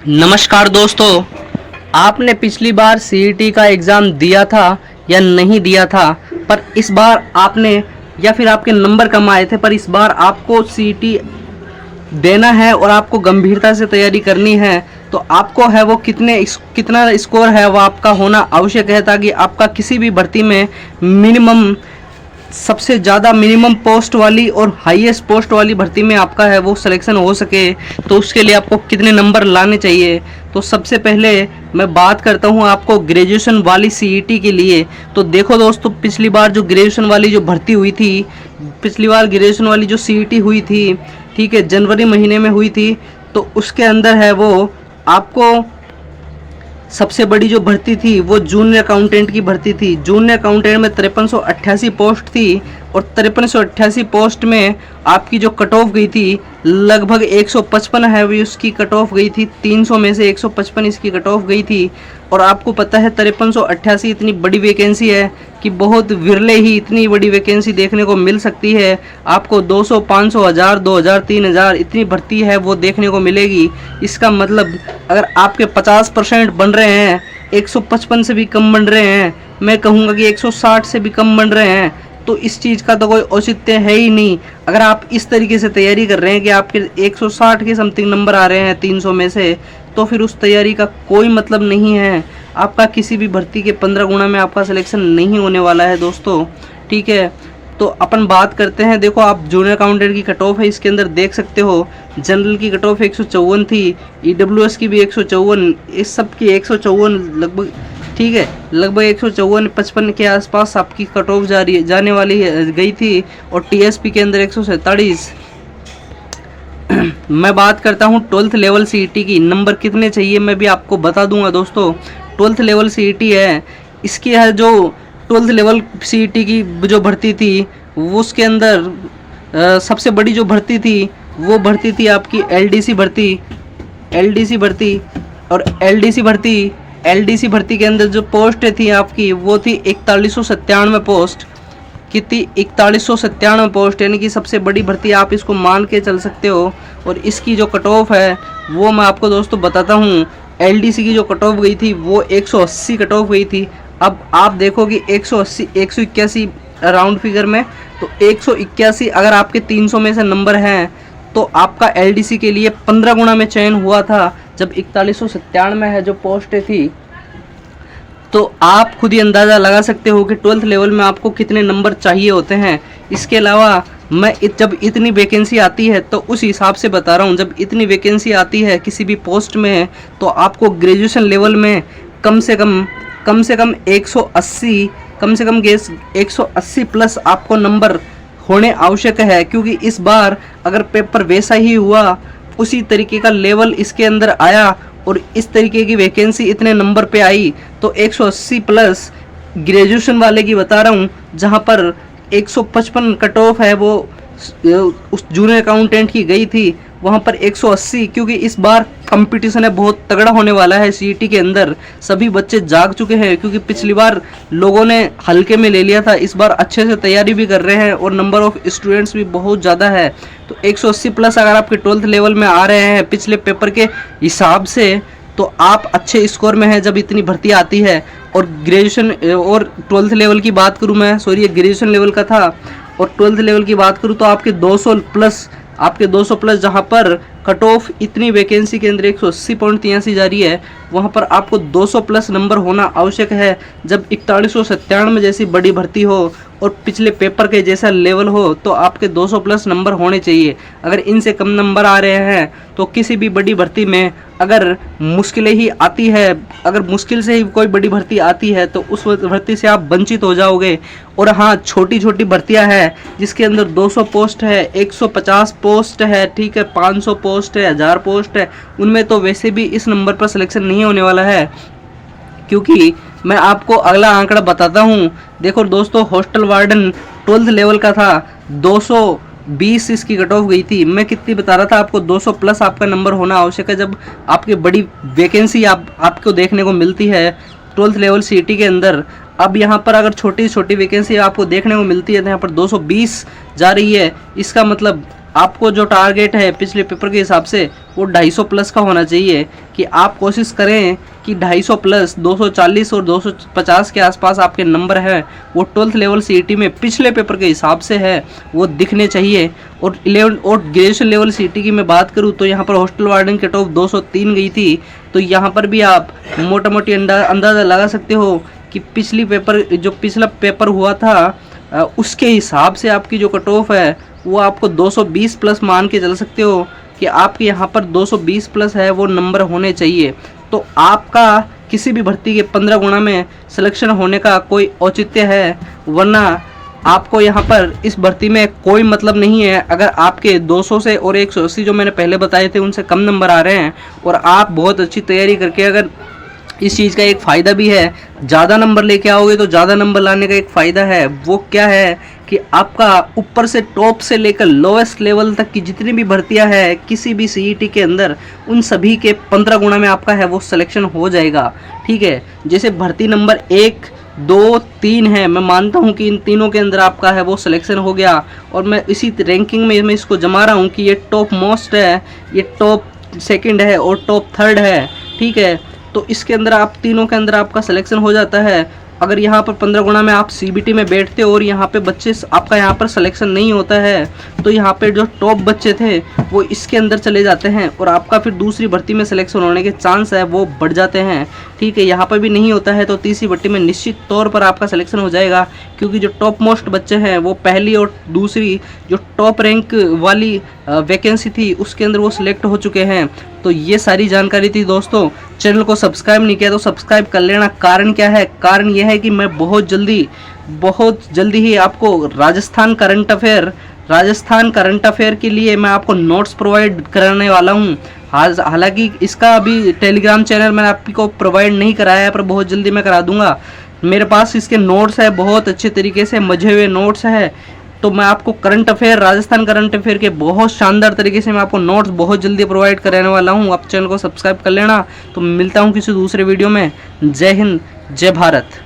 नमस्कार दोस्तों। आपने पिछली बार सीईटी का एग्ज़ाम दिया था या नहीं दिया था, पर इस बार आपने या फिर आपके नंबर कम आए थे, पर इस बार आपको सीईटी देना है और आपको गंभीरता से तैयारी करनी है। तो आपको है वो कितना स्कोर है वो आपका होना आवश्यक है, ताकि आपका किसी भी भर्ती में मिनिमम सबसे ज़्यादा मिनिमम पोस्ट वाली और हाईएस्ट पोस्ट वाली भर्ती में आपका है वो सिलेक्शन हो सके। तो उसके लिए आपको कितने नंबर लाने चाहिए। तो सबसे पहले मैं बात करता हूँ आपको ग्रेजुएशन वाली सीईटी के लिए। तो देखो दोस्तों, पिछली बार जो ग्रेजुएशन वाली जो भर्ती हुई थी, पिछली बार ग्रेजुएशन वाली जो सीईटी हुई थी, ठीक है, जनवरी महीने में हुई थी। तो उसके अंदर है वो आपको सबसे बड़ी जो भर्ती थी वो जूनियर अकाउंटेंट की भर्ती थी। जूनियर अकाउंटेंट में 5388 पोस्ट थी और 5388 पोस्ट में आपकी जो कट ऑफ गई थी लगभग 155 है वो उसकी कट ऑफ गई थी। 300 में से 155 इसकी कट ऑफ गई थी। और आपको पता है 5388 इतनी बड़ी वैकेंसी है कि बहुत विरले ही इतनी बड़ी वैकेंसी देखने को मिल सकती है। आपको 200, 500, 1000, 2000, 3000 इतनी भर्ती है वो देखने को मिलेगी। इसका मतलब अगर आपके 50% बन रहे हैं, 155 से भी कम बन रहे हैं, मैं कहूँगा कि 160 से भी कम बन रहे हैं, तो इस चीज़ का तो कोई औचित्य है ही नहीं। अगर आप इस तरीके से तैयारी कर रहे हैं कि आपके 160 के समथिंग नंबर आ रहे हैं 300 में से, तो फिर उस तैयारी का कोई मतलब नहीं है। आपका किसी भी भर्ती के 15 गुना में आपका सिलेक्शन नहीं होने वाला है दोस्तों, ठीक है। तो अपन बात करते हैं। देखो, आप जूनियर अकाउंटेंट की कट ऑफ है, इसके अंदर देख सकते हो। जनरल की कट ऑफ 154 थी, ईडब्ल्यूएस की भी 154, इस सब की 154 लगभग, ठीक है, लगभग 154 55 के आसपास आपकी कट ऑफ जाने वाली गई थी। और टीएसपी के अंदर 147। मैं बात करता हूँ 12th लेवल सीईटी की। नंबर कितने चाहिए मैं भी आपको बता दूंगा दोस्तों। 12th लेवल सीईटी है, इसकी है जो 12th लेवल सीईटी की जो भर्ती थी वो उसके अंदर सबसे बड़ी जो भर्ती थी वो भर्ती थी आपकी एलडीसी भर्ती। और एलडीसी भर्ती के अंदर जो पोस्ट थी आपकी वो थी 4197 पोस्ट। कितनी? 4197 पोस्ट, यानी कि सबसे बड़ी भर्ती आप इसको मान के चल सकते हो। और इसकी जो कट ऑफ है वो मैं आपको दोस्तों बताता हूँ। एलडीसी की जो कट ऑफ गई थी वो 180 कट ऑफ गई थी। अब आप देखो कि 180 181 राउंड फिगर में, तो 181 अगर आपके 300 में से नंबर हैं तो आपका एलडीसी के लिए 15 गुना में चयन हुआ था, जब 4197 में है जो पोस्ट थी। तो आप खुद ही अंदाज़ा लगा सकते हो कि 12th लेवल में आपको कितने नंबर चाहिए होते हैं। इसके अलावा मैं जब इतनी वैकेंसी आती है तो उस हिसाब से बता रहा हूँ। जब इतनी वैकेंसी आती है किसी भी पोस्ट में, तो आपको ग्रेजुएशन लेवल में कम से कम 180, कम से कम 180 प्लस आपको नंबर होने आवश्यक है। क्योंकि इस बार अगर पेपर वैसा ही हुआ, उसी तरीके का लेवल इसके अंदर आया और इस तरीके की वैकेंसी इतने नंबर पे आई, तो 180 प्लस ग्रेजुएशन वाले की बता रहा हूँ, जहाँ पर 155 कट ऑफ है वो उस जूनियर अकाउंटेंट की गई थी, वहाँ पर 180। क्योंकि इस बार कंपटीशन है बहुत तगड़ा होने वाला है सीईटी के अंदर। सभी बच्चे जाग चुके हैं, क्योंकि पिछली बार लोगों ने हल्के में ले लिया था, इस बार अच्छे से तैयारी भी कर रहे हैं और नंबर ऑफ स्टूडेंट्स भी बहुत ज़्यादा है। तो 180 प्लस अगर आपके 12th लेवल में आ रहे हैं पिछले पेपर के हिसाब से, तो आप अच्छे स्कोर में हैं जब इतनी भर्ती आती है। और ग्रेजुएशन और 12th लेवल की बात करूँ मैं, सॉरी ये ग्रेजुएशन लेवल का था, और 12th लेवल की बात करूँ तो आपके 200 प्लस जहाँ पर कट ऑफ इतनी वैकेंसी के अंदर 180.83 जा रही है, वहाँ पर आपको 200 प्लस नंबर होना आवश्यक है। जब 4197 जैसी बड़ी भर्ती हो और पिछले पेपर के जैसा लेवल हो, तो आपके 200 प्लस नंबर होने चाहिए। अगर इनसे कम नंबर आ रहे हैं तो किसी भी बड़ी भर्ती में अगर मुश्किलें ही आती है, अगर मुश्किल से ही कोई बड़ी भर्ती आती है, तो उस भर्ती से आप वंचित हो जाओगे। और हाँ, छोटी छोटी भर्तियां हैं जिसके अंदर 200 पोस्ट है, 150 पोस्ट है, ठीक है, 500 पोस्ट है, 1000 पोस्ट है, उनमें तो वैसे भी इस नंबर पर सिलेक्शन नहीं होने वाला है। क्योंकि मैं आपको अगला आंकड़ा बताता हूँ। देखो दोस्तों, हॉस्टल वार्डन 12th लेवल का था, 220 इसकी कट ऑफ गई थी। मैं कितनी बता रहा था आपको, 200 प्लस आपका नंबर होना आवश्यक है जब आपकी बड़ी वैकेंसी आपको देखने को मिलती है 12th लेवल सीईटी के अंदर। अब यहाँ पर अगर छोटी छोटी वैकेंसी आपको देखने को मिलती है तो यहाँ पर 220 जा रही है। इसका मतलब आपको जो टारगेट है पिछले पेपर के हिसाब से वो 250 प्लस का होना चाहिए, कि आप कोशिश करें कि 250 प्लस 240 और 250 के आसपास आपके नंबर हैं वो 12th लेवल सीईटी में पिछले पेपर के हिसाब से है वो दिखने चाहिए। और 11 और ग्रेजुएशन लेवल सीईटी की मैं बात करूँ तो यहाँ पर हॉस्टल वार्डन कट ऑफ 203 गई थी, तो यहाँ पर भी आप मोटा मोटी अंदाज़ा लगा सकते हो कि पिछला पेपर हुआ था उसके हिसाब से आपकी जो कट ऑफ है वो आपको 220 प्लस मान के चल सकते हो कि आपके यहाँ पर 220 प्लस है वो नंबर होने चाहिए। तो आपका किसी भी भर्ती के 15 गुणा में सिलेक्शन होने का कोई औचित्य है, वरना आपको यहाँ पर इस भर्ती में कोई मतलब नहीं है अगर आपके 200 से और 180 जो मैंने पहले बताए थे उनसे कम नंबर आ रहे हैं और आप बहुत अच्छी तैयारी करके अगर इस चीज़ का एक फ़ायदा भी है, ज़्यादा नंबर लेके आओगे तो ज़्यादा नंबर लाने का एक फ़ायदा है, वो क्या है कि आपका ऊपर से टॉप से लेकर लोएस्ट लेवल तक की जितनी भी भर्तियां है किसी भी सीईटी के अंदर उन सभी के 15 गुना में आपका है वो सिलेक्शन हो जाएगा। ठीक है, जैसे भर्ती नंबर 1, 2, 3 है, मैं मानता हूं कि इन तीनों के अंदर आपका है वो सिलेक्शन हो गया और मैं इसी रैंकिंग में मैं इसको जमा रहा हूं कि ये टॉप मोस्ट है, ये टॉप सेकंड है और टॉप थर्ड है। ठीक है, तो इसके अंदर आप तीनों के अंदर आपका सिलेक्शन हो जाता है। अगर यहाँ पर 15 गुना में आप सीबीटी में बैठते हो और यहाँ पे बच्चे आपका यहाँ पर सिलेक्शन नहीं होता है तो यहाँ पे जो टॉप बच्चे थे वो इसके अंदर चले जाते हैं और आपका फिर दूसरी भर्ती में सिलेक्शन होने के चांस है वो बढ़ जाते हैं। ठीक है, यहाँ पर भी नहीं होता है तो तीसरी भर्ती में निश्चित तौर पर आपका सिलेक्शन हो जाएगा, क्योंकि जो टॉप मोस्ट बच्चे हैं वो पहली और दूसरी जो टॉप रैंक वाली वैकेंसी थी उसके अंदर वो सिलेक्ट हो चुके हैं। तो ये सारी जानकारी थी दोस्तों। चैनल को सब्सक्राइब नहीं किया तो सब्सक्राइब कर लेना। कारण क्या है? कारण यह है कि मैं बहुत जल्दी ही आपको राजस्थान करंट अफेयर के लिए मैं आपको नोट्स प्रोवाइड कराने वाला हूँ। हालांकि इसका अभी टेलीग्राम चैनल मैंने आपको प्रोवाइड नहीं कराया है, पर बहुत जल्दी मैं करा दूंगा। मेरे पास इसके नोट्स है, बहुत अच्छे तरीके से मजे हुए नोट्स है, तो मैं आपको राजस्थान करंट अफेयर के बहुत शानदार तरीके से मैं आपको नोट्स बहुत जल्दी प्रोवाइड कराने वाला हूँ। आप चैनल को सब्सक्राइब कर लेना। तो मिलता हूँ किसी दूसरे वीडियो में। जय हिंद, जय भारत।